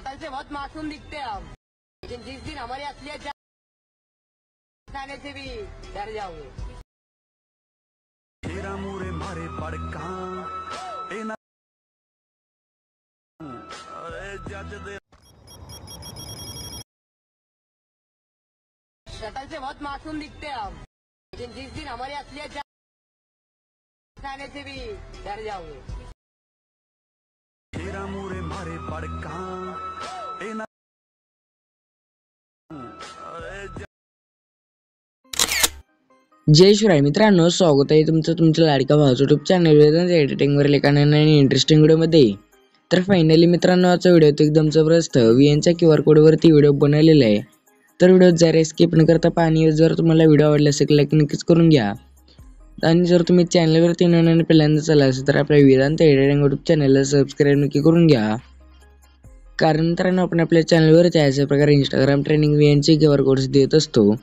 शक्ल से बहुत मासूम दिखते हैं आप, लेकिन जिस दिन हमारी असलियत जाने से भी डर जाओगे। तेरा मुरे मारे पड़का शक्ल से बहुत मासूम दिखते हैं आप, लेकिन जिस दिन हमारी असलियत जाने से भी डर जाओगे। तेरा मुरे मारे पड़का जय शिवराय मित्रांनो, स्वागत आहे तुमचं तुमच्या लाडका भावाचं यूट्यूब चॅनल एडिटिंगवरील एका नवीन इंटरेस्टिंग व्हिडिओमध्ये। तर फायनली मित्रांनो, आजचा व्हिडिओ एकदम जबरदस्त VNच्या QR कोडवरती व्हिडिओ बनवलेला आहे। तर व्हिडिओ जरा स्किप न करता पाहणी, जर तुम्हाला व्हिडिओ आवडला असेल लाईक नक्कीच करून घ्या। आणि जर तुम्ही चॅनलवरती नवीन पहिल्यांदा आला असेल तर आपल्या वेदांत एडिटिंग यूट्यूब चॅनलला सबस्क्राईब नक्की करून घ्या। कारण मित्रांनो, आपण आपल्या चॅनलवरती अशा प्रकारे इंस्टाग्राम ट्रेनिंग VNचे QR कोड्स देत असतो।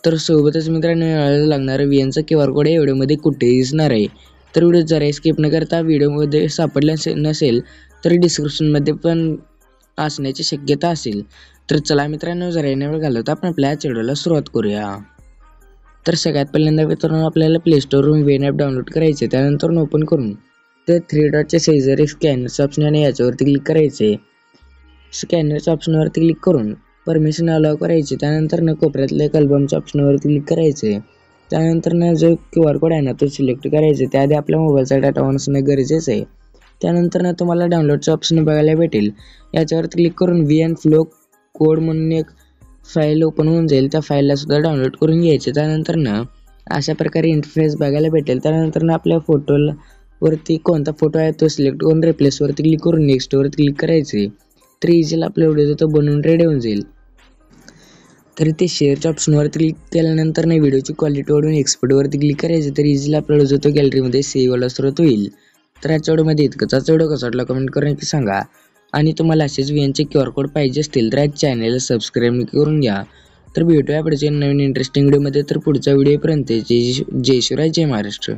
तर सोबतच मित्रांनो, लागणारा VNचा QR कोड या व्हिडिओमध्ये कुठेही दिसणार आहे। तर व्हिडिओ जरा स्किप न करता, व्हिडिओमध्ये सापडला नसेल तर डिस्क्रिप्शनमध्ये पण असण्याची शक्यता असेल। तर चला मित्रांनो, जरा वेळ घालवता आपण आपल्या व्हिडिओला सुरुवात करूया। तर सगळ्यात पहिल्यांदा मित्रांनो, आपल्याला प्ले स्टोरवरून VN ॲप डाउनलोड करायचे। त्यानंतर ओपन करून ते 3 डॉटच्या शेजारी स्कॅनरचं ऑप्शन आहे, याच्यावरती क्लिक करायचे। स्कॅनरच्या ऑप्शनवरती क्लिक करून परमिशन अलाउ करायचे। त्यानंतर कोपऱ्यातल्या अल्बमच्या ऑप्शनवरती क्लिक करायचे। त्यानंतर जो QR कोड आहे ना, तो सिलेक्ट करायचे। त्याआधी आपल्या मोबाईलचा डाटा ऑन असणं गरजेचं आहे। त्यानंतर तुम्हाला डाउनलोडचं ऑप्शन बघायला भेटेल, याच्यावरती क्लिक करून VN फ्लो कोड म्हणून एक फाईल ओपन होऊन जाईल। त्या फाईलला सुद्धा डाउनलोड करून घ्यायचे। त्यानंतर अशा प्रकारे इंटरफेस बघायला भेटेल। त्यानंतर आपल्या फोटोवरती कोणता फोटो आहे तो सिलेक्ट करून रिप्लेसवरती क्लिक करून नेक्स्टवरती क्लिक करायचे। तर इझीला आपला व्हिडिओ तो बनवून रेडी होऊन जाईल। तर ते शेअरच्या ऑप्शनवरती क्लिक केल्यानंतर व्हिडिओची क्वालिटी वाढवून एक्सपोर्टवरती क्लिक करायचे। तर इझीला आपला व्हिडिओ तो गॅलरीमध्ये सेव्ह व्हायला सुरुवात होईल। तर याच्या व्हिडिओमध्ये इतकंच। व्हिडिओ कसा वाटला कमेंट करून नक्की सांगा। आणि तुम्हाला असेच VNचे QR कोड पाहिजे असतील तर या चॅनलला सबस्क्राईब नक्की करून घ्या। तर भेटूया पुढच्या नवीन इंटरेस्टिंग व्हिडिओमध्ये। तर पुढच्या व्हिडिओपर्यंत जय शिवराय, जय महाराष्ट्र।